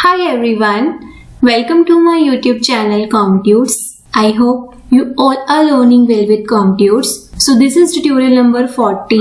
Hi everyone, welcome to my YouTube channel ComTutes. I hope you all are learning well with ComTutes. So this is tutorial number 40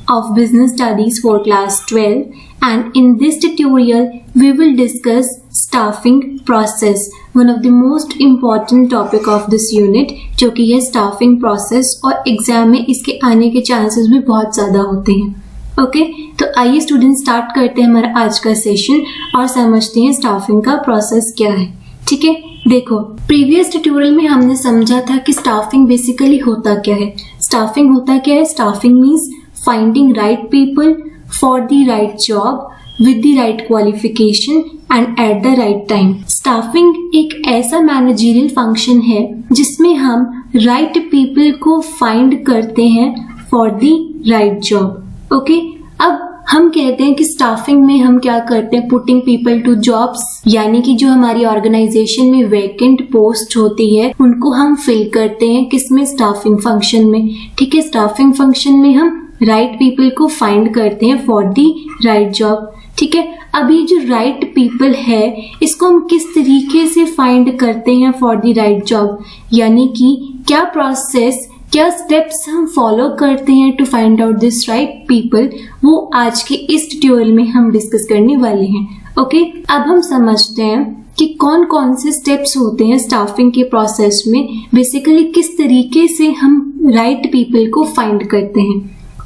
of Business Studies for class 12, and in this tutorial we will discuss staffing process, one of the most important topic of this unit, जो कि है staffing process और exam में इसके आने के chances भी बहुत ज़्यादा होते हैं। ओके तो आइए स्टूडेंट स्टार्ट करते हैं हमारा आज का सेशन और समझते हैं स्टाफिंग का प्रोसेस क्या है। ठीक है, देखो प्रीवियस ट्यूटोरियल में हमने समझा था कि स्टाफिंग बेसिकली होता क्या है। स्टाफिंग होता क्या है? Staffing means finding right people for the right job with the right qualification and at the right time. Staffing एक ऐसा मैनेजरियल फंक्शन है जिसमें हम राइट पीपल को फाइंड करते हैं for the right job. Okay, अब हम कहते हैं कि स्टाफिंग में हम क्या करते हैं, पुटिंग पीपल टू जॉब्स, यानी कि जो हमारी ऑर्गेनाइजेशन में वैकेंट पोस्ट होती है उनको हम फिल करते हैं किसमें? स्टाफिंग फंक्शन में। ठीक है, स्टाफिंग फंक्शन में हम राइट पीपल को फाइंड करते हैं फॉर दी राइट जॉब। ठीक है, अभी जो राइट पीपल है इसको हम किस तरीके से फाइंड करते हैं फॉर दी राइट जॉब, यानी कि क्या प्रोसेस, क्या स्टेप्स हम फॉलो करते हैं to find out this right people, वो आज के इस ट्यूटोरियल में हम डिस्कस करने वाले हैं। ओके, अब हम समझते हैं कि कौन कौन से स्टेप्स होते हैं स्टाफिंग के प्रोसेस में, बेसिकली किस तरीके से हम राइट पीपल को फाइंड करते हैं।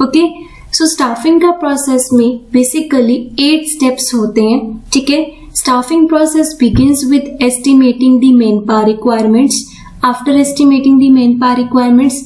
ओके, सो स्टाफिंग का प्रोसेस में बेसिकली 8 स्टेप्स होते हैं। ठीक है, staffing process begins with estimating the man power requirements. After estimating the man power requirements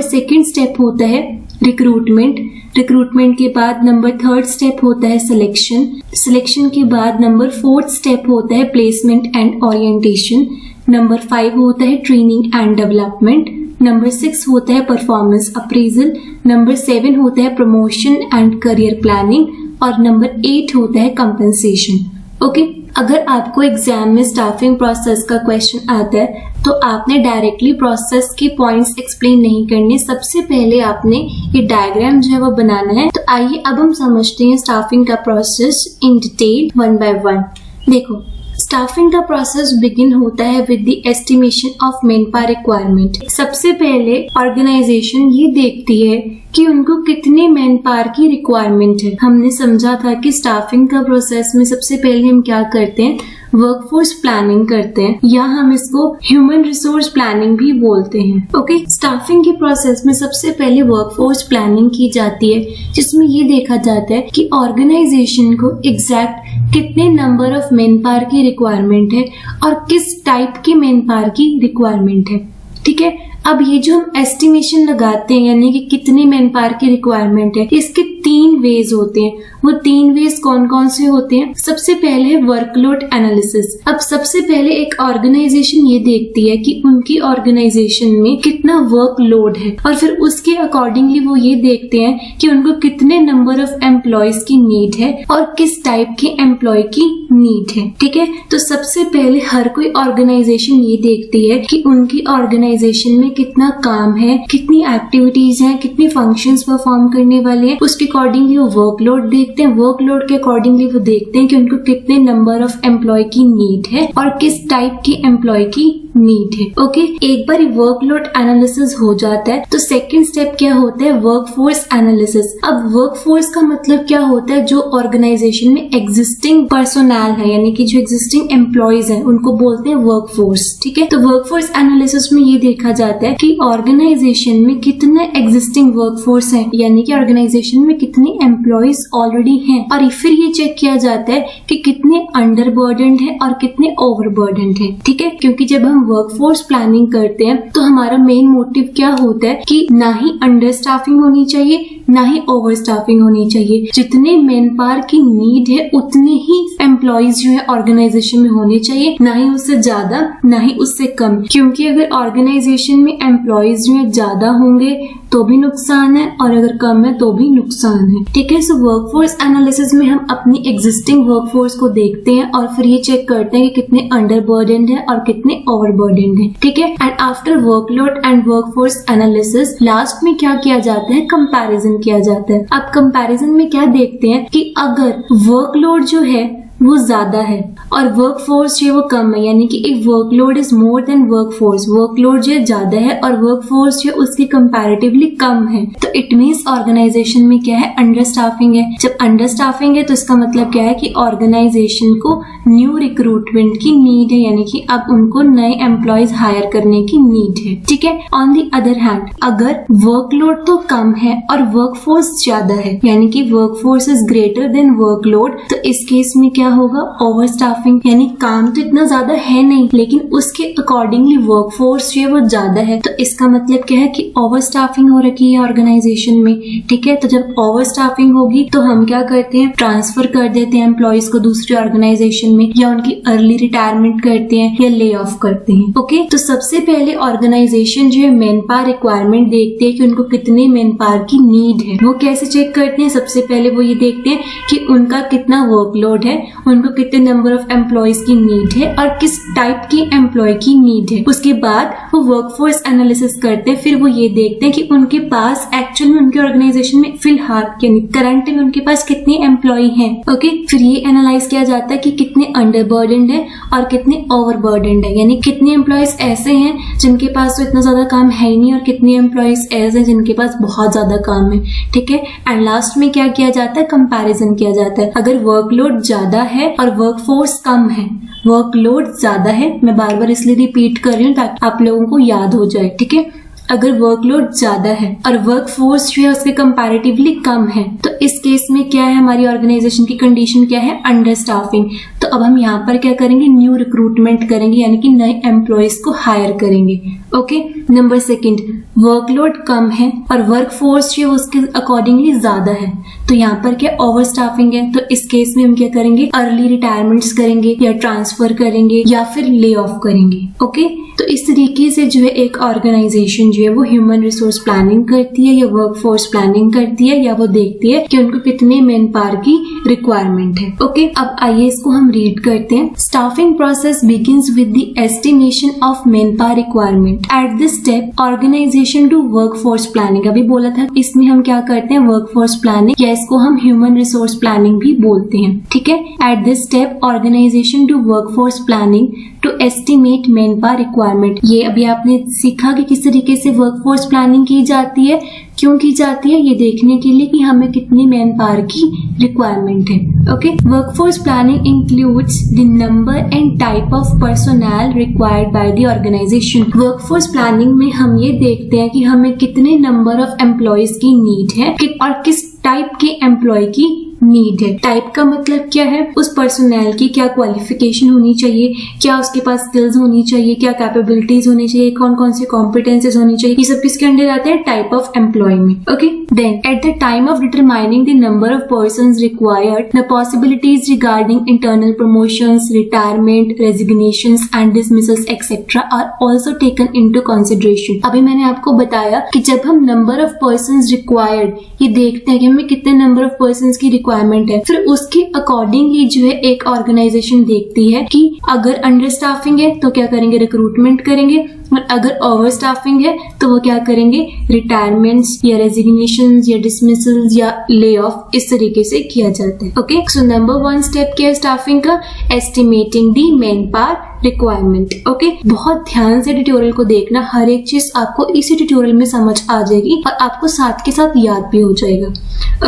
second step होता है रिक्रूटमेंट। रिक्रूटमेंट के बाद थर्ड स्टेप होता है सिलेक्शन। सिलेक्शन के बाद 4th स्टेप होता है प्लेसमेंट एंड ओरिएंटेशन। 5 होता है ट्रेनिंग एंड डेवलपमेंट। 6 होता है परफॉर्मेंस अप्रेजल। 7 होता है प्रमोशन एंड करियर प्लानिंग और 8 होता है कंपनसेशन। ओके, अगर आपको एग्जाम में स्टाफिंग प्रोसेस का क्वेश्चन आता है तो आपने डायरेक्टली प्रोसेस के पॉइंट्स एक्सप्लेन नहीं करने, सबसे पहले आपने ये डायग्राम जो है वो बनाना है। तो आइए अब हम समझते हैं स्टाफिंग का process in detail one by one. देखो, स्टाफिंग का प्रोसेस बिगिन होता है with the estimation of manpower requirement. सबसे पहले ऑर्गेनाइजेशन ये देखती है कि उनको कितने मैन पावर की रिक्वायरमेंट है। हमने समझा था कि स्टाफिंग का प्रोसेस में सबसे पहले हम क्या करते हैं, वर्कफोर्स प्लानिंग करते हैं, या हम इसको ह्यूमन रिसोर्स प्लानिंग भी बोलते हैं। ओके, स्टाफिंग के प्रोसेस में सबसे पहले वर्कफोर्स प्लानिंग की जाती है, जिसमें ये देखा जाता है कि ऑर्गेनाइजेशन को एग्जैक्ट कितने नंबर ऑफ मैन पावर की रिक्वायरमेंट है और किस टाइप की मैन पावर की रिक्वायरमेंट है। ठीक है, अब ये जो हम एस्टिमेशन लगाते हैं यानी कि कितने मैन पावर की रिक्वायरमेंट है, इसके 3 वेज होते हैं। वो 3 वेज कौन कौन से होते हैं? सबसे पहले है वर्कलोड एनालिसिस। अब सबसे पहले एक ऑर्गेनाइजेशन ये देखती है कि उनकी ऑर्गेनाइजेशन में कितना वर्कलोड है और फिर उसके अकॉर्डिंगली वो ये देखते हैं कि उनको कितने नंबर ऑफ एम्प्लॉयज की नीड है और किस टाइप के एम्प्लॉय की नीड है। ठीक है, तो सबसे पहले हर कोई ऑर्गेनाइजेशन ये देखती है कि उनकी ऑर्गेनाइजेशन में कितना काम है, कितनी एक्टिविटीज हैं, कितनी फंक्शंस परफॉर्म करने वाले हैं, उसके अकॉर्डिंगली वो वर्कलोड देखते हैं। वर्कलोड के अकॉर्डिंगली वो देखते हैं कि उनको कितने नंबर ऑफ एम्प्लॉय की नीड है और किस टाइप की एम्प्लॉय की नीड है। ओके, एक बार वर्कलोड एनालिसिस हो जाता है तो सेकंड स्टेप क्या होता है, वर्कफोर्स एनालिसिस। अब वर्कफोर्स का मतलब क्या होता है, जो ऑर्गेनाइजेशन में एग्जिस्टिंग पर्सोनल है यानी कि जो एग्जिस्टिंग एम्प्लॉयज हैं उनको बोलते हैं वर्कफोर्स। ठीक है, तो वर्कफोर्स एनालिसिस में ये देखा जाता है कि ऑर्गेनाइजेशन में कितने एग्जिस्टिंग वर्कफोर्स हैं, यानी कि ऑर्गेनाइजेशन में कितने एम्प्लॉयज ऑलरेडी हैं, और फिर ये चेक किया जाता है कि कितने अंडर बर्डन्ड है और कितने ओवर बर्डन्ड है। ठीक है, क्योंकि जब हम वर्कफोर्स प्लानिंग करते हैं तो हमारा मेन मोटिव क्या होता है कि ना ही अंडर स्टाफिंग होनी चाहिए ना ही ओवर स्टाफिंग होनी चाहिए। जितने मैन पावर की नीड है उतने ही एम्प्लॉयज जो है ऑर्गेनाइजेशन में होने चाहिए, ना ही उससे ज्यादा ना ही उससे कम, क्योंकि अगर ऑर्गेनाइजेशन में एम्प्लॉयज जो है ज्यादा होंगे तो भी नुकसान है और अगर कम है तो भी नुकसान है। ठीक है, सो वर्कफोर्स एनालिसिस में हम अपनी एग्जिस्टिंग वर्कफोर्स को देखते हैं और फिर ये चेक करते हैं कि कितने अंडर बर्डन्ड है और कितने ओवर बर्डन्ड है। ठीक है, and after workload and workforce analysis last में क्या किया जाता है, कंपैरिजन किया जाता है। अब कंपैरिजन में क्या देखते हैं कि अगर वर्कलोड जो है वो ज्यादा है और वर्क फोर्स जो है वो कम है, यानी कि एक workload is more than work force, workload जो है ज्यादा है और वर्क फोर्स जो है उसकी कंपैरेटिवली कम है, तो इट मींस ऑर्गेनाइजेशन में क्या है, अंडर स्टाफिंग है। जब अंडर स्टाफिंग है तो इसका मतलब क्या है कि ऑर्गेनाइजेशन को न्यू रिक्रूटमेंट की नीड है, यानी कि अब उनको नए एम्प्लॉयज हायर करने की नीड है। ठीक है। ऑन दी अदर हैंड अगर वर्कलोड तो कम है और वर्क फोर्स ज्यादा है, यानी कि work force is greater than workload, तो इस केस में क्या होगा, ओवर स्टाफिंग, यानी काम तो इतना ज्यादा है नहीं लेकिन उसके अकॉर्डिंगली वर्क फोर्स जो है वो ज्यादा है, तो इसका मतलब क्या है कि ओवर स्टाफिंग हो रखी है ऑर्गेनाइजेशन में। ठीक है। तो जब ओवर स्टाफिंग होगी तो हम क्या करते हैं, ट्रांसफर कर देते हैं एम्प्लॉयज को दूसरी ऑर्गेनाइजेशन में, या उनकी अर्ली रिटायरमेंट करते हैं या ले ऑफ करते हैं। ओके। तो सबसे पहले ऑर्गेनाइजेशन जो है मैन पावर रिक्वायरमेंट देखते हैं कि उनको कितने मैन पावर की नीड है। वो कैसे चेक करते हैं, सबसे पहले वो ये देखते हैं कि उनका कितना वर्कलोड है, उनको कितने नंबर ऑफ एम्प्लॉयज की नीड है और किस टाइप की एम्प्लॉय की नीड है। उसके बाद वो वर्कफोर्स एनालिसिस करते हैं, फिर वो ये देखते हैं कि उनके पास एक्चुअल में उनके ऑर्गेनाइजेशन में फिलहाल यानी करंट में उनके पास कितने एम्प्लॉय हैं। ओके। फिर ये एनालाइज किया जाता है कि कितने अंडरबर्डन्ड है और कितने ओवरबर्डन्ड है, यानी कितने एम्प्लॉयज ऐसे हैं जिनके पास तो इतना ज्यादा काम है ही नहीं और कितने एम्प्लॉयज ऐसे हैं जिनके पास बहुत ज्यादा काम है। ठीक है। एंड लास्ट में क्या किया जाता है, कंपैरिजन किया जाता है। अगर वर्कलोड ज्यादा है और वर्कफोर्स कम है, वर्कलोड ज्यादा है, मैं बार बार इसलिए रिपीट कर रही हूँ ताकि आप लोगों को याद हो जाए। ठीक है। अगर वर्कलोड ज्यादा है और वर्क फोर्स जो है उसके कंपैरेटिवली कम है, तो इस केस में क्या है, हमारी ऑर्गेनाइजेशन की कंडीशन क्या है, अंडर स्टाफिंग। तो अब हम यहाँ पर क्या करेंगे, न्यू रिक्रूटमेंट करेंगे, यानी कि नए एम्प्लॉयज को हायर करेंगे। ओके। नंबर सेकंड, वर्कलोड कम है और वर्क फोर्स जो है उसके अकॉर्डिंगली ज्यादा है, तो यहाँ पर क्या ओवर स्टाफिंग है, तो इस केस में हम क्या करेंगे, अर्ली रिटायरमेंट्स करेंगे या ट्रांसफर करेंगे या फिर ले ऑफ करेंगे। ओके। तो इस तरीके से जो है एक ऑर्गेनाइजेशन जो है वो ह्यूमन रिसोर्स प्लानिंग करती है या वर्क फोर्स प्लानिंग करती है, या वो देखती है कि उनको कितने मैन पावर की रिक्वायरमेंट है। ओके। अब आइए इसको हम रीड करते हैं। Staffing process begins with the estimation of manpower requirement. At this step organisation do workforce planning. अभी बोला था इसमें हम क्या करते हैं, वर्क फोर्स प्लानिंग, या इसको हम ह्यूमन रिसोर्स प्लानिंग भी बोलते हैं। ठीक है। At this step organisation do workforce planning to estimate manpower requirement. ये अभी आपने सीखा कि किस तरीके से वर्कफोर्स प्लानिंग की जाती है, क्यों की जाती है, ये देखने के लिए कि हमें कितनी मैन पावर की रिक्वायरमेंट है। Okay. Workforce planning includes the number and type of personnel required by the organisation. Workforce planning में हम ये देखते हैं कि हमें कितने नंबर ऑफ एम्प्लॉयज की नीड है और किस टाइप के एम्प्लॉय की नीड है। टाइप का मतलब क्या है, उस पर्सनल की क्या क्वालिफिकेशन होनी चाहिए, क्या उसके पास स्किल्स होनी चाहिए, क्या कैपेबिलिटीज होनी चाहिए, कौन कौन से कॉम्पिटेंसेस होनी चाहिए, ये सब किसके अंडर आते हैं, टाइप ऑफ एम्प्लॉय में। Okay. Then at the time of determining the number of persons required, the possibilities regarding internal promotions, retirement, resignations and dismissals etcetera are also taken into consideration. अभी मैंने आपको बताया कि जब हम नंबर ऑफ पर्सन्स रिक्वायर्ड ये देखते हैं कि हमें कितने नंबर ऑफ पर्सन्स की रिक्वायरमेंट है, फिर उसके अकॉर्डिंगली जो है एक ऑर्गेनाइजेशन देखती है कि अगर अंडर स्टाफिंग है तो क्या करेंगे, रिक्रूटमेंट करेंगे, और अगर ओवर स्टाफिंग है तो वो क्या करेंगे, रिटायरमेंट्स या रेजिग्नेशंस या डिसमिसल्स या ले ऑफ, इस तरीके से किया जाता है। ओके। सो नंबर 1 स्टेप क्या है स्टाफिंग का, estimating the man power requirement. Okay. बहुत ध्यान से ट्यूटोरियल को देखना, हर एक चीज आपको इसी ट्यूटोरियल में समझ आ जाएगी और आपको साथ के साथ याद भी हो जाएगा।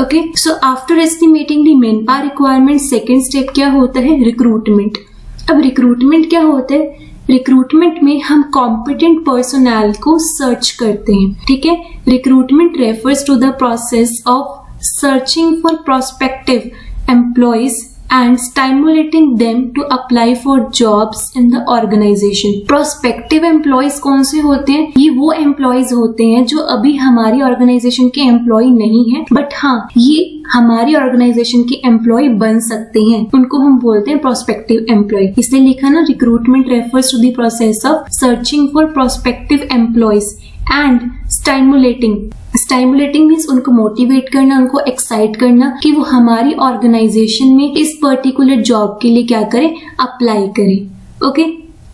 Okay. So after estimating the man power requirement, second step क्या होता है, रिक्रूटमेंट। अब रिक्रूटमेंट क्या होता है, रिक्रूटमेंट में हम कॉम्पिटेंट पर्सनल को सर्च करते हैं। ठीक है। Recruitment refers to the process of searching for prospective employees and stimulating them to apply for jobs in the organization. Prospective employees कौन से होते हैं, ये वो employees होते हैं जो अभी हमारी organization के employee नहीं है, but हाँ ये हमारी ऑर्गेनाइजेशन के एम्प्लॉय बन सकते हैं, उनको हम बोलते हैं प्रोस्पेक्टिव एम्प्लॉय। इसलिए लिखा ना, recruitment refers to the process of searching for prospective employees and stimulating means उनको मोटिवेट करना, उनको एक्साइट करना कि वो हमारी ऑर्गेनाइजेशन में इस पर्टिकुलर जॉब के लिए क्या करें, अप्लाई करें। Okay.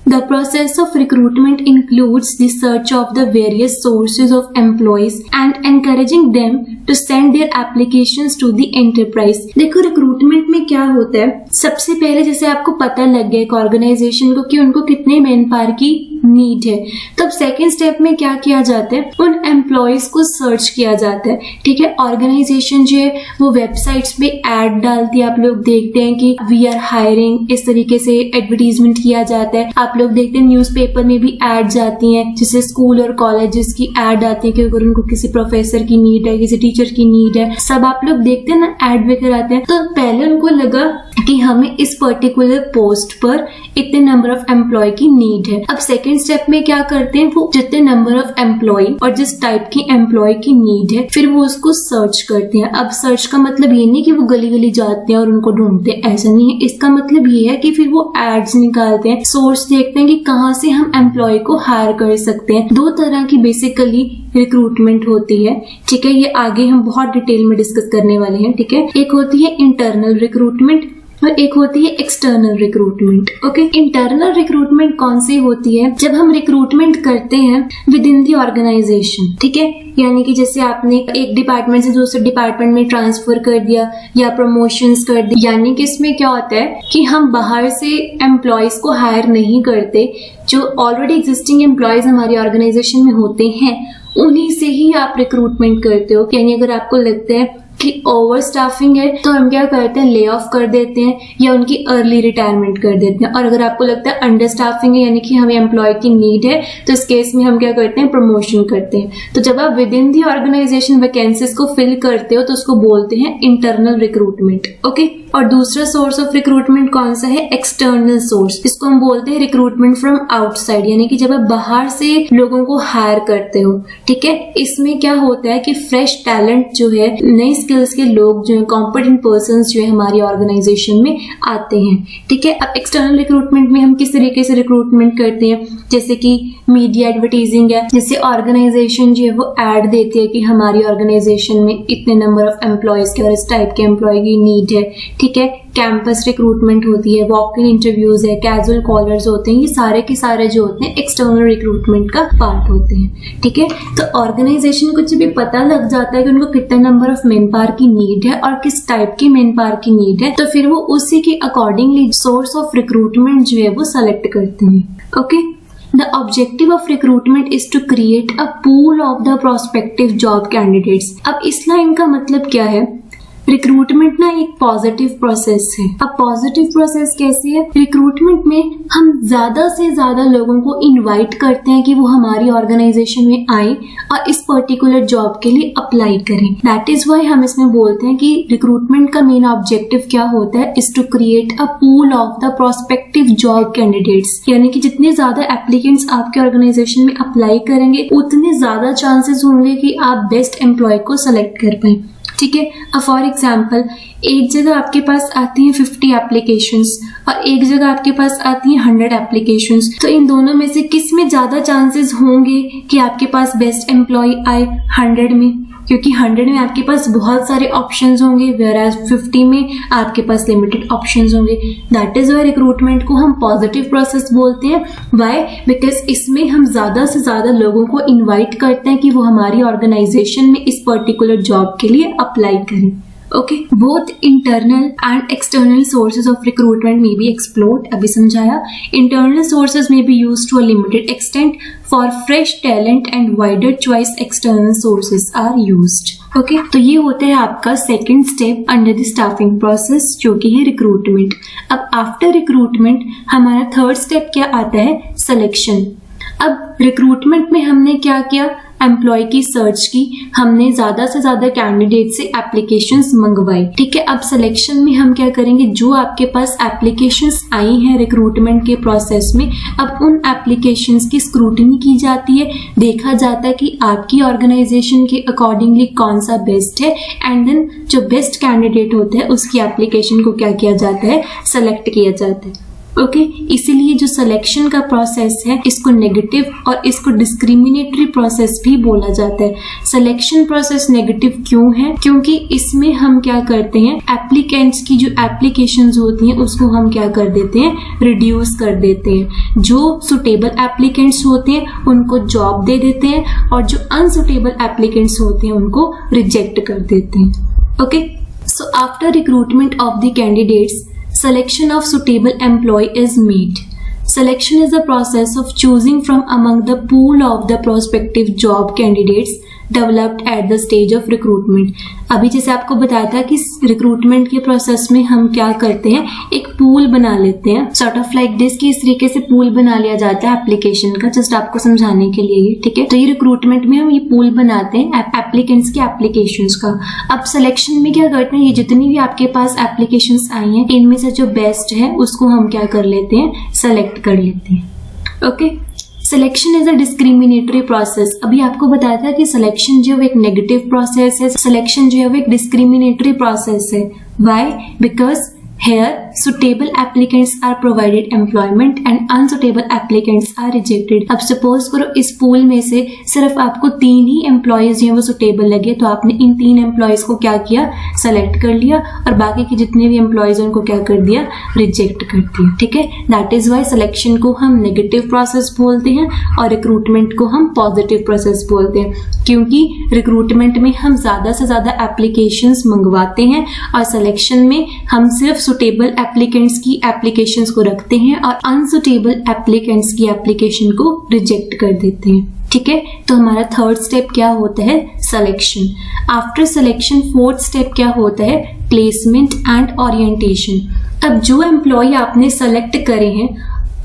The process of recruitment includes the search of the various sources of employees and encouraging them to send their applications to the enterprise. देखो रिक्रूटमेंट में क्या होता है, सबसे पहले जैसे आपको पता लग गया एक ऑर्गेनाइजेशन को कि उनको कितने मैन पावर की नीड है, तब सेकेंड स्टेप में क्या किया जाता है, उन एम्प्लॉयज को सर्च किया जाता है। ठीक है, ऑर्गेनाइजेशन जो है वो वेबसाइट्स पे एड डालती है, आप लोग देखते हैं कि वी आर हायरिंग, इस तरीके से एडवर्टीजमेंट किया जाता है। आप लोग देखते हैं न्यूज़पेपर में भी एड जाती हैं, जैसे स्कूल और कॉलेजेस की एड आती है कि अगर उनको किसी प्रोफेसर की नीड है, किसी टीचर की नीड है, सब आप लोग देखते हैं ना, एड वगैरह आते हैं। तो पहले उनको लगा कि हमें इस पर्टिकुलर पोस्ट पर इतने नंबर ऑफ एम्प्लॉय की नीड है। अब सेकेंड स्टेप में क्या करते हैं, वो जितने नंबर ऑफ एम्प्लॉय और जिस टाइप की एम्प्लॉय की नीड है फिर वो उसको सर्च करते हैं। अब सर्च का मतलब ये नहीं कि वो गली गली जाते हैं और उनको ढूंढते हैं, ऐसा नहीं है। इसका मतलब ये है कि फिर वो एड्स निकालते हैं, सोर्स देखते हैं कि कहाँ से हम एम्प्लॉय को हायर कर सकते हैं। दो तरह की बेसिकली रिक्रूटमेंट होती है। ठीक है, ये आगे हम बहुत डिटेल में डिस्कस करने वाले हैं। ठीक है, एक होती है इंटरनल रिक्रूटमेंट और एक होती है external recruitment. Okay, internal recruitment कौन सी होती है, जब हम रिक्रूटमेंट करते हैं विद इन दी ऑर्गेनाइजेशन। ठीक है, यानी कि जैसे आपने एक डिपार्टमेंट से दूसरे डिपार्टमेंट में ट्रांसफर कर दिया या प्रमोशंस कर दी, यानी कि इसमें क्या होता है कि हम बाहर से एम्प्लॉयज को हायर नहीं करते, जो ऑलरेडी एग्जिस्टिंग एम्प्लॉयज हमारी ऑर्गेनाइजेशन में होते हैं उन्हीं से ही आप रिक्रूटमेंट करते हो। यानी अगर आपको लगता है कि ओवर स्टाफिंग है तो हम क्या करते हैं, ले ऑफ कर देते हैं या उनकी अर्ली रिटायरमेंट कर देते हैं। और अगर आपको लगता है अंडर स्टाफिंग है, यानी कि हमें एम्प्लॉय की नीड है, तो इस केस में हम क्या करते हैं, प्रमोशन करते हैं। तो जब आप within the organisation vacancies को फिल करते हो तो उसको बोलते हैं इंटरनल रिक्रूटमेंट। ओके, और दूसरा सोर्स ऑफ रिक्रूटमेंट कौन सा है, एक्सटर्नल सोर्स। इसको हम बोलते हैं रिक्रूटमेंट फ्रॉम आउटसाइड, यानी कि जब आप बाहर से लोगों को हायर करते हो। ठीक है, इसमें क्या होता है कि फ्रेश टैलेंट जो है, नई स्किल्स के लोग जो है, कॉम्पिटेंट पर्संस जो है हमारी ऑर्गेनाइजेशन में आते हैं। ठीक है, अब एक्सटर्नल रिक्रूटमेंट में हम किस तरीके से रिक्रूटमेंट करते हैं, जैसे कि मीडिया एडवर्टीजिंग है, जैसे ऑर्गेनाइजेशन जो है वो एड देती है कि हमारी ऑर्गेनाइजेशन में इतने नंबर ऑफ एम्प्लॉयज के और इस टाइप के एम्प्लॉय की नीड है। ठीक है, कैंपस रिक्रूटमेंट होती है, वॉक इन इंटरव्यूज है, कैजुअल कॉलर्स होते हैं, ये सारे के सारे जो होते हैं एक्सटर्नल रिक्रूटमेंट का पार्ट होते हैं। ठीक है, तो ऑर्गेनाइजेशन को जब भी पता लग जाता है कि उनको कितना नंबर ऑफ मैन पावर की नीड है और किस टाइप की मैन पावर की नीड है, तो फिर वो उसी के अकॉर्डिंगली सोर्स ऑफ रिक्रूटमेंट जो है वो सेलेक्ट करते हैं। Okay, The objective of recruitment is to create a pool of the prospective job candidates. अब इस लाइन का मतलब क्या है, रिक्रूटमेंट ना एक पॉजिटिव प्रोसेस है। अब पॉजिटिव प्रोसेस कैसे है, रिक्रूटमेंट में हम ज्यादा से ज्यादा लोगों को इनवाइट करते हैं कि वो हमारी ऑर्गेनाइजेशन में आए और इस पर्टिकुलर जॉब के लिए अप्लाई करें। दैट इज वाई हम इसमें बोलते हैं कि रिक्रूटमेंट का मेन ऑब्जेक्टिव क्या होता है, is to create a pool of the prospective job candidates. यानी कि जितने ज्यादा एप्लीकेंट्स आपके ऑर्गेनाइजेशन में अप्लाई करेंगे उतने ज्यादा चांसेस होंगे कि आप बेस्ट एम्प्लॉय को सेलेक्ट कर पाए। ठीक है, अब फॉर एग्जाम्पल एक जगह आपके पास आती हैं 50 एप्लीकेशंस और एक जगह आपके पास आती हैं 100 एप्लीकेशंस, तो इन दोनों में से किस में ज्यादा चांसेस होंगे कि आपके पास बेस्ट एम्प्लॉय आए, 100 में, क्योंकि 100 में आपके पास बहुत सारे ऑप्शंस होंगे, whereas 50 में आपके पास लिमिटेड ऑप्शंस होंगे। दैट इज वाई रिक्रूटमेंट को हम पॉजिटिव प्रोसेस बोलते हैं। वाई, बिकॉज इसमें हम ज्यादा से ज्यादा लोगों को इनवाइट करते हैं कि वो हमारी ऑर्गेनाइजेशन में इस पर्टिकुलर जॉब के लिए अप्लाई करें। Okay, both internal and external sources of recruitment में बी एक्सप्लोर्ड, अभी समझाया। इंटरनल सोर्सेज में be used to a limited extent, for fresh talent and wider choice external sources are used. Okay, तो ये होता है आपका second step under the staffing process, जो कि है रिक्रूटमेंट। अब आफ्टर रिक्रूटमेंट हमारा थर्ड स्टेप क्या आता है, सिलेक्शन। अब रिक्रूटमेंट में हमने क्या किया, एम्प्लॉय की सर्च की, हमने ज्यादा से ज्यादा कैंडिडेट से एप्लीकेशंस मंगवाई। ठीक है, अब सिलेक्शन में हम क्या करेंगे, जो आपके पास एप्लीकेशंस आई हैं रिक्रूटमेंट के प्रोसेस में, अब उन एप्लीकेशंस की स्क्रूटनी की जाती है, देखा जाता है कि आपकी ऑर्गेनाइजेशन के अकॉर्डिंगली कौन सा बेस्ट है, एंड देन जो बेस्ट कैंडिडेट होता है उसकी एप्लीकेशन को क्या किया जाता है, सेलेक्ट किया जाता है। ओके इसीलिए जो सिलेक्शन का प्रोसेस है इसको नेगेटिव और इसको डिस्क्रिमिनेटरी प्रोसेस भी बोला जाता है। सिलेक्शन प्रोसेस नेगेटिव क्यों है? क्योंकि इसमें हम क्या करते हैं, एप्लीकेंट्स की जो एप्लीकेशंस होती हैं उसको हम क्या कर देते हैं, रिड्यूस कर देते हैं। जो सुटेबल एप्लीकेंट्स होते हैं उनको जॉब दे देते हैं और जो अनसुटेबल एप्लीकेंट्स होते हैं उनको रिजेक्ट कर देते हैं। Okay so after recruitment of the candidates, selection of suitable employee is made. Selection is the process of choosing from among the pool of the prospective job candidates developed at the stage of recruitment. अभी जैसे आपको बताया था कि recruitment के process में हम क्या करते हैं, एक पूल बना लेते हैं, सॉर्ट ऑफ लाइक दिस कि इस तरीके से पूल बना लिया जाता है एप्लीकेशन का, जस्ट आपको समझाने के लिए, ठीक है। तो ये रिक्रूटमेंट में हम ये पूल बनाते हैं एप्लीकेंट्स के एप्लीकेशंस का। अब सिलेक्शन में क्या करते हैं, ये जितनी भी आपके पास एप्लीकेशंस आई हैं इनमें से जो बेस्ट है उसको हम क्या कर लेते हैं, सेलेक्ट कर लेते हैं। Okay selection is a discriminatory process. अभी आपको बताया था कि सिलेक्शन जो है एक नेगेटिव प्रोसेस है, सिलेक्शन जो है वो एक डिस्क्रिमिनेटरी प्रोसेस है। Why? Because here suitable applicants are provided employment and unsuitable applicants are rejected. अब सपोज करो इस पूल में से सिर्फ आपको 3 ही एम्प्लॉयज जो है वो सुटेबल लगे, तो आपने इन 3 एम्प्लॉयज को क्या किया, सेलेक्ट कर लिया और बाकी के जितने भी एम्प्लॉयज उनको क्या कर दिया, रिजेक्ट कर दिया। ठीक है, दैट इज वाई सिलेक्शन को हम नेगेटिव प्रोसेस बोलते हैं और रिक्रूटमेंट को हम पॉजिटिव प्रोसेस बोलते हैं, क्योंकि रिक्रूटमेंट में हम ज्यादा से ज्यादा एप्लीकेशंस मंगवाते हैं और सिलेक्शन में हम सिर्फ सुटेबल एप्लीकेंट्स की एप्लीकेशंस को रखते हैं और अनसुटेबल एप्लीकेंट्स की एप्लीकेशन को रिजेक्ट कर देते हैं। ठीक है, तो हमारा थर्ड स्टेप क्या होता है, selection. After selection fourth step क्या होता है, प्लेसमेंट एंड ओरिएंटेशन। अब जो एम्प्लॉय आपने सेलेक्ट करे हैं,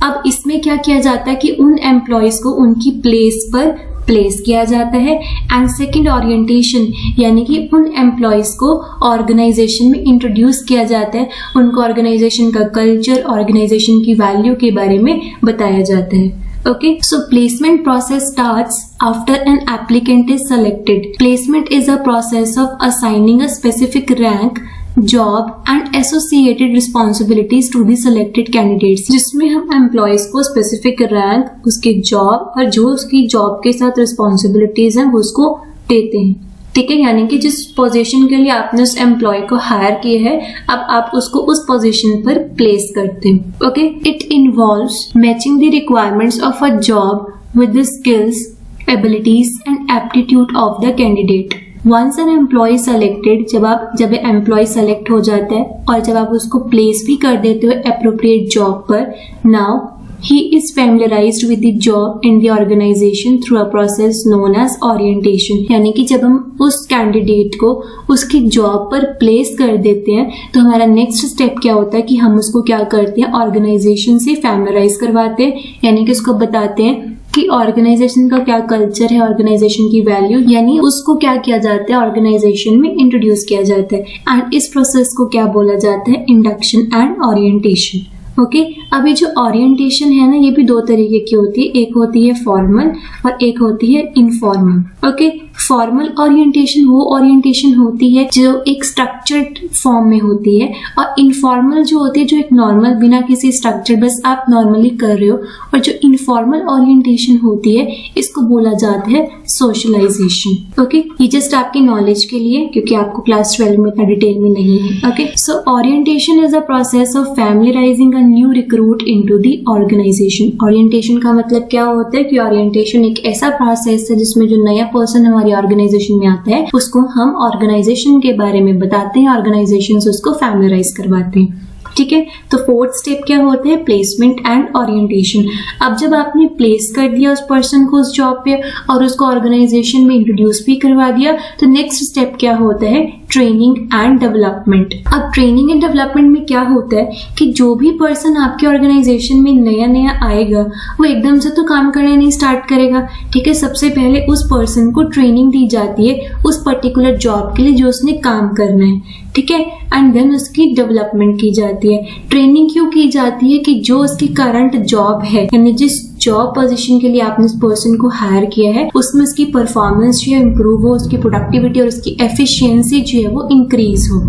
अब इसमें क्या किया जाता है कि उन एम्प्लॉयज को उनकी प्लेस पर प्लेस किया जाता है। एंड सेकेंड ओरिएंटेशन, यानी कि उन एम्प्लॉयज को ऑर्गेनाइजेशन में इंट्रोड्यूस किया जाता है, उनको ऑर्गेनाइजेशन का कल्चर, ऑर्गेनाइजेशन की वैल्यू के बारे में बताया जाता है। Okay, so placement process starts after an applicant is selected. Placement is a process of assigning a specific rank, job and associated responsibilities to the selected candidates, जिसमें हम एम्प्लॉयज को स्पेसिफिक रैंक, उसके जॉब और जो उसकी job के साथ responsibilities हैं वो उसको देते हैं। ठीक है, यानी कि जिस पोजीशन के लिए आपने उस एम्प्लॉय को हायर किया है, अब आप उसको उस पोजीशन पर प्लेस करते हैं। Okay, it involves matching the requirements of a job with the skills, abilities and aptitude of the candidate. Once an employee selected, जब एम्प्लॉय सेलेक्ट हो जाता है और जब आप उसको प्लेस भी कर देते हो अप्रोप्रिएट जॉब पर, now he is familiarized with the job in the organization through a process known as orientation. यानी कि जब हम उस कैंडिडेट को उसकी जॉब पर प्लेस कर देते हैं तो हमारा नेक्स्ट स्टेप क्या होता है कि हम उसको क्या करते हैं, ऑर्गेनाइजेशन से फैमिलराइज करवाते हैं, यानी कि उसको बताते हैं कि ऑर्गेनाइजेशन का क्या कल्चर है, ऑर्गेनाइजेशन की वैल्यू, यानी उसको क्या किया जाता है, ऑर्गेनाइजेशन में इंट्रोड्यूस किया जाता है। एंड इस प्रोसेस को क्या बोला जाता है, इंडक्शन एंड ओरिएंटेशन। ओके, अभी जो ओरिएंटेशन है ना, ये भी 2 तरीके की होती है, एक होती है फॉर्मल और एक होती है इनफॉर्मल। ओके, फॉर्मल ओरिएंटेशन वो ओरिएंटेशन होती है जो एक स्ट्रक्चर्ड फॉर्म में होती है, और इनफॉर्मल जो होती है जो एक नॉर्मल, बिना किसी स्ट्रक्चर, बस आप नॉर्मली कर रहे हो। और जो इनफॉर्मल ओरिएंटेशन होती है इसको बोला जाता है सोशलाइजेशन। ओके, ये जस्ट आपकी नॉलेज के लिए, क्योंकि आपको क्लास 12 में इतना डिटेल में नहीं है। Okay, so orientation is a process of familiarising a new recruit into the organisation. Orientation का मतलब क्या होता है कि ओरिएंटेशन एक ऐसा प्रोसेस है जिसमें जो नया पर्सन हमारी ऑर्गेनाइजेशन में आता है उसको हम ऑर्गेनाइजेशन के बारे में बताते हैं, ऑर्गेनाइजेशन से उसको फैमिलराइज करवाते हैं। ठीक है, तो फोर्थ स्टेप क्या होता है, प्लेसमेंट एंड ओरिएंटेशन। अब जब आपने प्लेस कर दिया उस पर्सन को उस जॉब पे और उसको ऑर्गेनाइजेशन में इंट्रोड्यूस भी करवा दिया, तो नेक्स्ट स्टेप क्या होता है, ट्रेनिंग एंड डेवलपमेंट। अब ट्रेनिंग एंड डेवलपमेंट में क्या होता है कि जो भी पर्सन आपके ऑर्गेनाइजेशन में नया आएगा वो एकदम से तो काम करना नहीं स्टार्ट करेगा। ठीक है, सबसे पहले उस पर्सन को ट्रेनिंग दी जाती है उस पर्टिकुलर जॉब के लिए जो उसने काम करना है। ठीक है, एंड देन उसकी डेवलपमेंट की जाती है। ट्रेनिंग क्यों की जाती है कि जो उसकी करंट जॉब है, यानी जिस जॉब पोजीशन के लिए आपने उस पर्सन को हायर किया है उसमें उसकी परफॉर्मेंस जो है इम्प्रूव हो, उसकी प्रोडक्टिविटी और उसकी एफिशिएंसी जो है वो इंक्रीज हो।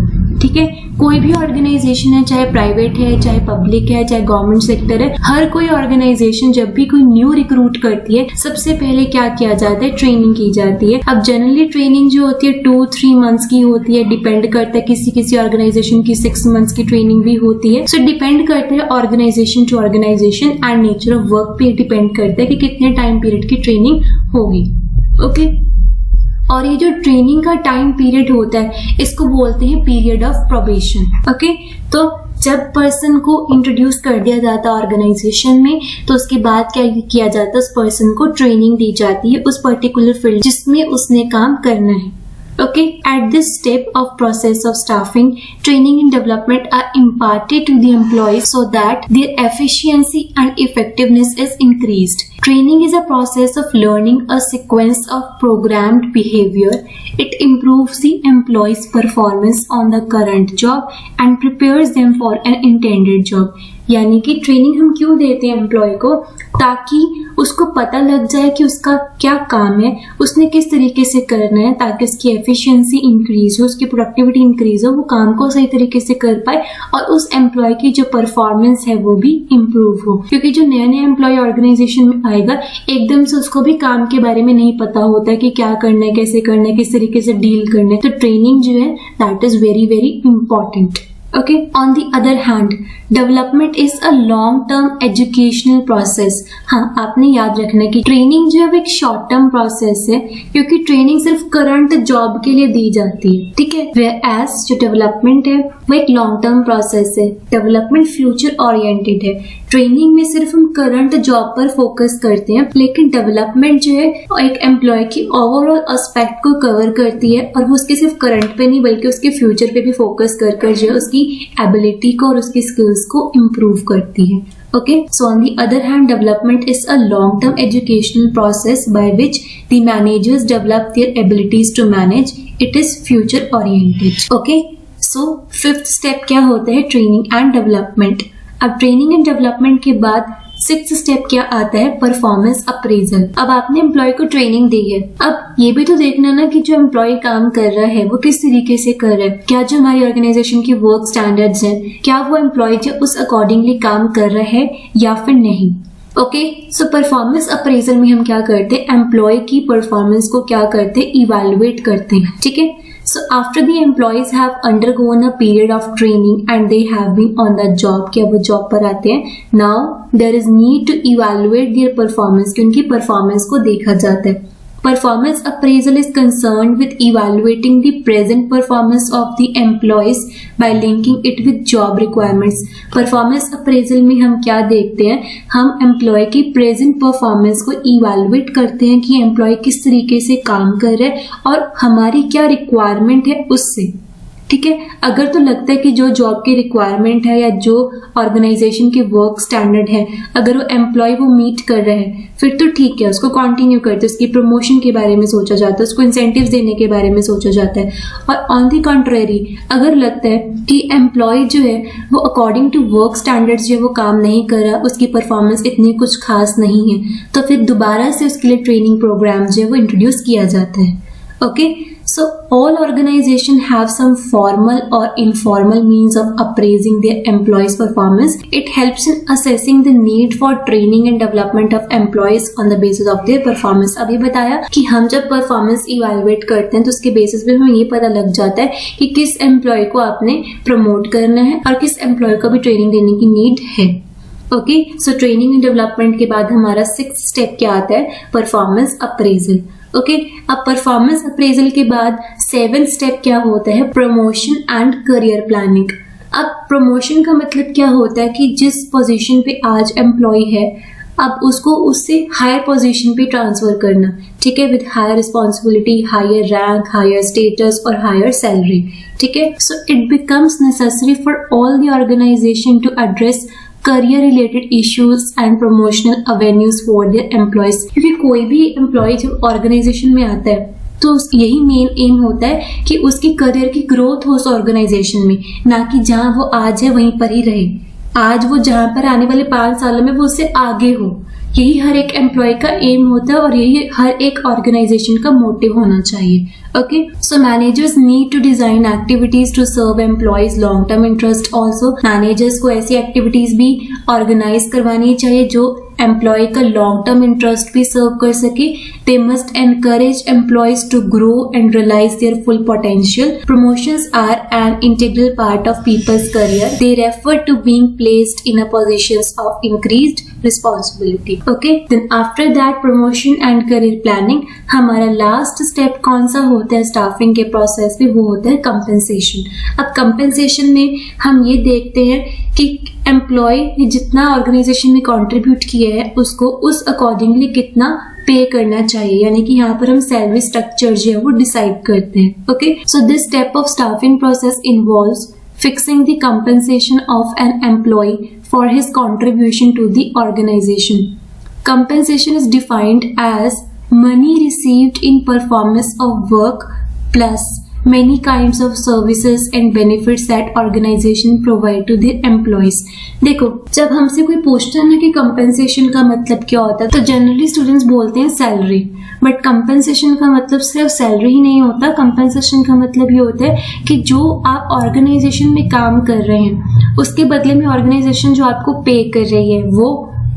ठीक है, कोई भी ऑर्गेनाइजेशन है, चाहे प्राइवेट है, चाहे पब्लिक है, चाहे गवर्नमेंट सेक्टर है, हर कोई ऑर्गेनाइजेशन जब भी कोई न्यू रिक्रूट करती है, सबसे पहले क्या किया जाता है, ट्रेनिंग की जाती है। अब जनरली ट्रेनिंग जो होती है 2-3 मंथ्स की होती है, डिपेंड करता है, किसी किसी ऑर्गेनाइजेशन की 6 मंथ्स की ट्रेनिंग भी होती है। सो डिपेंड करता है organisation to organisation and nature of work पे डिपेंड करता है कि कितने टाइम पीरियड की ट्रेनिंग होगी। ओके, और ये जो ट्रेनिंग का टाइम पीरियड होता है इसको बोलते हैं पीरियड ऑफ प्रोबेशन। ओके, तो जब पर्सन को इंट्रोड्यूस कर दिया जाता है ऑर्गेनाइजेशन में, तो उसके बाद क्या किया जाता है, उस पर्सन को ट्रेनिंग दी जाती है उस पर्टिकुलर फील्ड जिसमें उसने काम करना है। Okay, at this step of process of staffing, training and development are imparted to the employees so that their efficiency and effectiveness is increased. Training is a process of learning a sequence of programmed behavior. It improves the employee's performance on the current job and prepares them for an intended job. यानी कि training हम क्यों देते हैं employ को, ताकि उसको पता लग जाए कि उसका क्या काम है, उसने किस तरीके से करना है, ताकि उसकी एफिशिएंसी इंक्रीज हो, उसकी प्रोडक्टिविटी इंक्रीज हो, वो काम को सही तरीके से कर पाए और उस एम्प्लॉय की जो परफॉर्मेंस है वो भी इम्प्रूव हो। क्योंकि जो नया नया एम्प्लॉय ऑर्गेनाइजेशन में आएगा, एकदम से उसको भी काम के बारे में नहीं पता होता है कि क्या करना है, कैसे करना है, किस तरीके से डील करना है। तो ट्रेनिंग जो है that is very very important. Okay, on the other hand, development is a long-term educational process. हाँ, आपने याद रखना है कि ट्रेनिंग जो है वो एक शॉर्ट टर्म प्रोसेस है, क्योंकि ट्रेनिंग सिर्फ करंट जॉब के लिए दी जाती है, ठीक है। Whereas जो डेवलपमेंट है वो एक लॉन्ग टर्म प्रोसेस है। डेवलपमेंट फ्यूचर ओरिएंटेड है। ट्रेनिंग में सिर्फ हम करंट जॉब पर फोकस करते हैं, लेकिन डेवलपमेंट जो है एक एम्प्लॉय की ओवरऑल एस्पेक्ट को कवर करती है और वो उसके सिर्फ करंट पे नहीं बल्कि उसके फ्यूचर पे भी फोकस कर जो है उसकी एबिलिटी को और उसकी स्किल्स को इम्प्रूव करती है। Okay, so on the other hand, development is a long-term educational process by which the managers develop their abilities to manage. It is future oriented. Okay, so fifth step क्या होता है, training and development. अब training and development के बाद sixth step क्या आता है, performance appraisal. अब आपने एम्प्लॉय को ट्रेनिंग दी है, अब ये भी तो देखना ना कि जो एम्प्लॉय काम कर रहा है वो किस तरीके से कर रहा है, क्या जो हमारी ऑर्गेनाइजेशन की वर्क स्टैंडर्ड्स हैं, क्या वो एम्प्लॉय जो उस अकॉर्डिंगली काम कर रहा है या फिर नहीं। ओके, सो परफॉर्मेंस अप्रेजल में हम क्या करते हैं, एम्प्लॉय की परफॉर्मेंस को क्या करते हैं, इवैल्यूएट करते हैं, ठीक है। So after the employees have undergone a period of training and they have been on the job, कि अब वो जॉब पर आते हैं, now there is need to evaluate their performance, कि उनकी परफॉर्मेंस को देखा जाता है। Performance appraisal is concerned with evaluating the present performance of the employees by linking it with job requirements. Performance appraisal में हम क्या देखते हैं, हम एम्प्लॉय की प्रेजेंट परफॉर्मेंस को इवैल्यूएट करते हैं कि एम्प्लॉय किस तरीके से काम कर रहा है और हमारी क्या रिक्वायरमेंट है उससे, ठीक है। अगर तो लगता है कि जो जॉब की रिक्वायरमेंट है या जो ऑर्गेनाइजेशन के वर्क स्टैंडर्ड है, अगर वो एम्प्लॉय वो मीट कर रहा है, फिर तो ठीक है, उसको कंटिन्यू करते, उसकी प्रमोशन के बारे में सोचा जाता है, उसको इंसेंटिव्स देने के बारे में सोचा जाता है। और ऑन द कंट्रेरी अगर लगता है कि एम्प्लॉय जो है वो अकॉर्डिंग टू वर्क स्टैंडर्ड्स जो है वो काम नहीं कर रहा, उसकी परफॉर्मेंस इतनी कुछ खास नहीं है, तो फिर दोबारा से उसके लिए ट्रेनिंग प्रोग्राम जो है वो इंट्रोड्यूस किया जाता है। Okay, so all organizations have some formal or informal means of appraising their employees' performance. It helps in assessing the need for training and development of employees on the basis of their performance. अभी बताया कि हम जब performance evaluate करते हैं तो उसके basis पे हमें ये पता लग जाता है कि किस एम्प्लॉय को आपने प्रमोट करना है और किस एम्प्लॉय को भी ट्रेनिंग देने की नीड है। Okay, so training and development के बाद हमारा सिक्स्थ स्टेप क्या आता है, परफॉर्मेंस अप्रेजल। ओके, अब परफॉर्मेंस अप्रेजल के बाद सेवेंथ स्टेप क्या होता है, प्रमोशन एंड करियर प्लानिंग। अब प्रमोशन का मतलब क्या होता है कि जिस पोजीशन पे आज एम्प्लॉय है अब उसको उससे हायर पोजीशन पे ट्रांसफर करना, ठीक है, with higher responsibility, higher rank, higher status और हायर सैलरी, ठीक है। So it becomes necessary for all the organisation to address career related issues and promotional avenues for their employees. क्योंकि कोई भी एम्प्लॉय जब ऑर्गेनाइजेशन में आता है तो यही मेन एम होता है कि उसकी करियर की ग्रोथ हो उस ऑर्गेनाइजेशन में, ना कि जहां वो आज है वहीं पर ही रहे। आज वो जहां पर आने वाले 5 सालों में वो उससे आगे हो, यही हर एक एम्प्लॉय का एम होता है और यही हर एक ऑर्गेनाइजेशन का मोटिव होना चाहिए. Okay, so managers need to design activities to serve employees long term interest. Also managers को ऐसी एक्टिविटीज भी ऑर्गेनाइज करवानी चाहिए जो एम्प्लॉय का लॉन्ग टर्म इंटरेस्ट भी सर्व कर सके. They must encourage employees to grow and realise their full potential. Promotions are an integral part of people's career. They refer to being placed in a positions of increased responsibility. Okay, then after that promotion and career planning, हमारा last step कौन सा होता है staffing के process में? वो होता है कंपेंसेशन. अब कंपेंसेशन में हम ये देखते हैं कि एम्प्लॉय ने जितना ऑर्गेनाइजेशन में कंट्रीब्यूट किया है उसको उस अकॉर्डिंगली कितना पे करना चाहिए, यानी कि यहाँ पर हम सैलरी स्ट्रक्चर जो है वो डिसाइड करते हैं. Okay, so this step of staffing process involves fixing the compensation of an employee for his contribution to the organization. Compensation is defined as money received in performance of work plus many kinds of services and benefits that organization provide to their employees. देखो, जब हमसे कोई पूछता है ना कि compensation का मतलब क्या होता है, तो जनरली स्टूडेंट्स बोलते हैं सैलरी. बट कंपेंसेशन का मतलब सिर्फ सैलरी ही नहीं होता. कंपेंसेशन का मतलब ये होता है कि जो आप ऑर्गेनाइजेशन में काम कर रहे हैं उसके बदले में ऑर्गेनाइजेशन जो आपको पे कर रही है वो,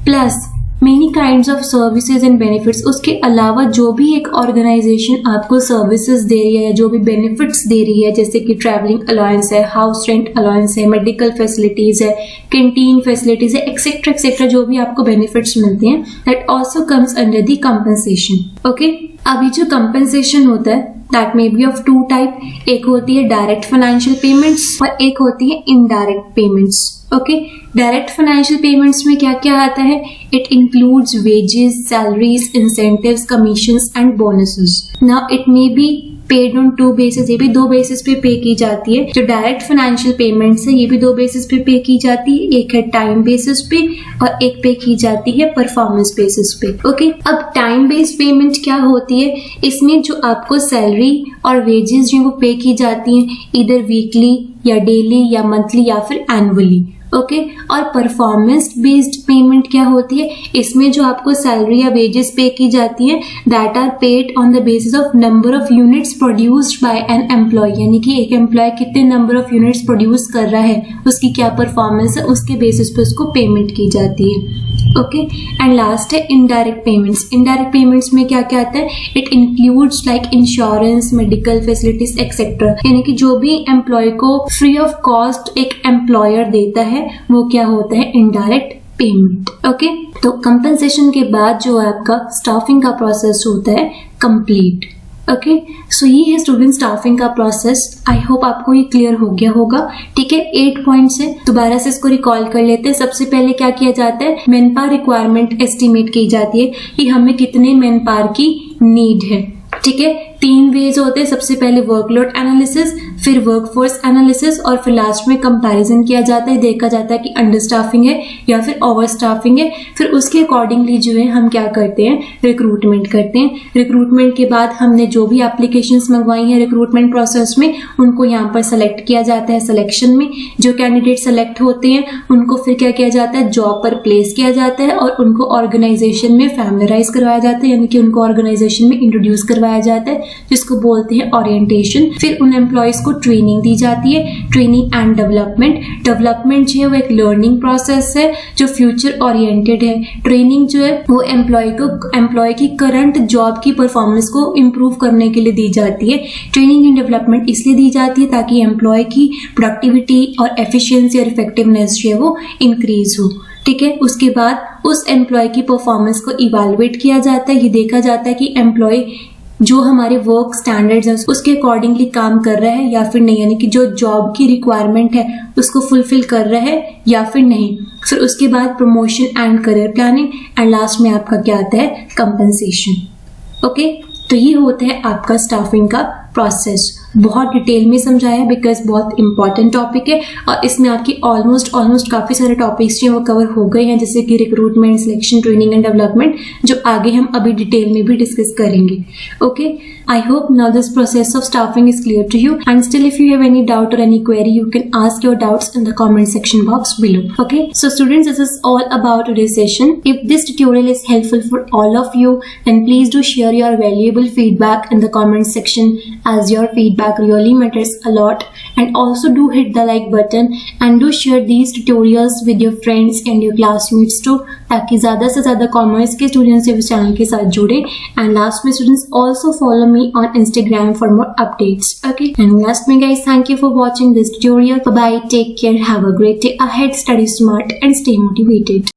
plus many kinds of services and benefits. उसके अलावा जो भी एक ऑर्गेनाइजेशन आपको सर्विसेज दे रही है या जो भी बेनिफिट्स दे रही है, जैसे कि ट्रैवलिंग अलाउंस है, हाउस रेंट अलाउंस है, मेडिकल फैसिलिटीज है, कैंटीन फैसिलिटीज है, एक्सेट्रा एक्सेट्रा, जो भी आपको बेनिफिट्स मिलते हैं, that also comes under the compensation. Okay, अभी जो कंपेंसेशन होता है that may be of two type. एक होती है डायरेक्ट फाइनेंशियल पेमेंट्स और एक होती है indirect payments. Okay, direct financial payments में क्या क्या आता है? It includes wages, salaries, incentives, commissions and bonuses. Now it may be paid on two basis. ये भी दो बेसिस पे पे की जाती है. जो डायरेक्ट फाइनेंशियल पेमेंट्स है ये भी दो बेसिस पे पे की जाती है. एक है टाइम बेसिस पे और एक पे की जाती है परफॉर्मेंस बेसिस पे. ओके, अब टाइम बेस्ड पेमेंट क्या होती है? इसमें जो आपको सैलरी और वेजेस जो वो पे की जाती हैं इधर वीकली या डेली या मंथली या फिर एनुअली. ओके, और परफॉर्मेंस बेस्ड पेमेंट क्या होती है? इसमें जो आपको सैलरी या वेजेस पे की जाती है that are paid on the basis of number of units produced by an employee. यानी कि एक एम्प्लॉय कितने नंबर ऑफ यूनिट्स प्रोड्यूस कर रहा है, उसकी क्या परफॉर्मेंस है, उसके बेसिस पे उसको पेमेंट की जाती है. ओके, एंड लास्ट है इनडायरेक्ट पेमेंट्स. इनडायरेक्ट पेमेंट्स में क्या क्या आता है? It includes like insurance, medical facilities etcetera. यानी कि जो भी एम्प्लॉय को फ्री ऑफ कॉस्ट एक एम्प्लॉयर देता है वो क्या होता है? Indirect payment. ओके, तो कंपेंसेशन के बाद जो आपका स्टाफिंग का प्रोसेस होता है कंप्लीट. ओके, सो ये है स्टूडेंट स्टाफिंग का प्रोसेस. आई होप आपको ये क्लियर हो गया होगा. ठीक है, 8 पॉइंट्स है, दोबारा से इसको रिकॉल कर लेते हैं. सबसे पहले क्या किया जाता है? मैन पावर रिक्वायरमेंट एस्टिमेट की जाती है कि हमें कितने मैन पावर की नीड है. ठीक है, 3 वेज होते हैं. सबसे पहले वर्कलोड एनालिसिस, फिर वर्कफोर्स एनालिसिस और फिर लास्ट में कंपैरिजन किया जाता है. देखा जाता है कि अंडर स्टाफिंग है या फिर ओवर स्टाफिंग है. फिर उसके अकॉर्डिंगली जो है हम क्या करते हैं? रिक्रूटमेंट करते हैं. रिक्रूटमेंट के बाद हमने जो भी एप्लीकेशंस मंगवाई हैं रिक्रूटमेंट प्रोसेस में उनको यहाँ पर सेलेक्ट किया जाता है. सिलेक्शन में जो कैंडिडेट सेलेक्ट होते हैं उनको फिर क्या किया जाता है? जॉब पर प्लेस किया जाता है और उनको ऑर्गेनाइजेशन में फैमिलराइज करवाया जाता है, यानी कि उनको ऑर्गेनाइजेशन में इंट्रोड्यूस करवाया जाता है, जिसको बोलते हैं ओरिएंटेशन. फिर उन एम्प्लॉयज को ट्रेनिंग दी जाती है. Training and development. डेवलपमेंट जो है वो एक लर्निंग प्रोसेस है जो फ्यूचर ओरिएंटेड है. ट्रेनिंग जो है वो एम्प्लॉय की करंट जॉब की परफॉर्मेंस को इम्प्रूव करने के लिए दी जाती है. ट्रेनिंग एंड डेवलपमेंट इसलिए दी जाती है ताकि एम्प्लॉय की प्रोडक्टिविटी और एफिशिएंसी और इफेक्टिवनेस जो है वो इंक्रीज हो. ठीक है, उसके बाद उस एम्प्लॉय की परफॉर्मेंस को इवैल्यूएट किया जाता है. ये देखा जाता है कि एम्प्लॉय जो हमारे वर्क स्टैंडर्ड्स हैं उसके अकॉर्डिंगली काम कर रहा है या फिर नहीं, यानी कि जो जॉब की रिक्वायरमेंट है उसको फुलफिल कर रहा है या फिर नहीं. फिर उसके बाद promotion and career planning and last में आपका क्या आता है? कंपेंसेशन. ओके, तो ये होता है आपका स्टाफिंग का प्रोसेस. बहुत डिटेल में समझाया बिकॉज बहुत इंपॉर्टेंट टॉपिक है और इसमें आपकी ऑलमोस्ट काफ़ी सारे टॉपिक्स जो हैं वो कवर हो गए हैं, जैसे कि recruitment, selection, training and development, जो आगे हम अभी डिटेल में भी डिस्कस करेंगे. Okay, I hope now this process of staffing is clear to you, and still if you have any doubt or any query you can ask your doubts in the comment section box below. Okay, so students, this is all about today's session. If this tutorial is helpful for all of you, then please do share your valuable feedback in the comment section, as your feedback really matters a lot. And also do hit the like button and do share these tutorials with your friends and your classmates too, ताकि ज़्यादा से ज़्यादा commerce के students इस channel के साथ जुड़े. And last में students also follow me on Instagram for more updates. Okay, and last me guys, thank you for watching this tutorial. Bye bye, take care, have a great day ahead, study smart and stay motivated.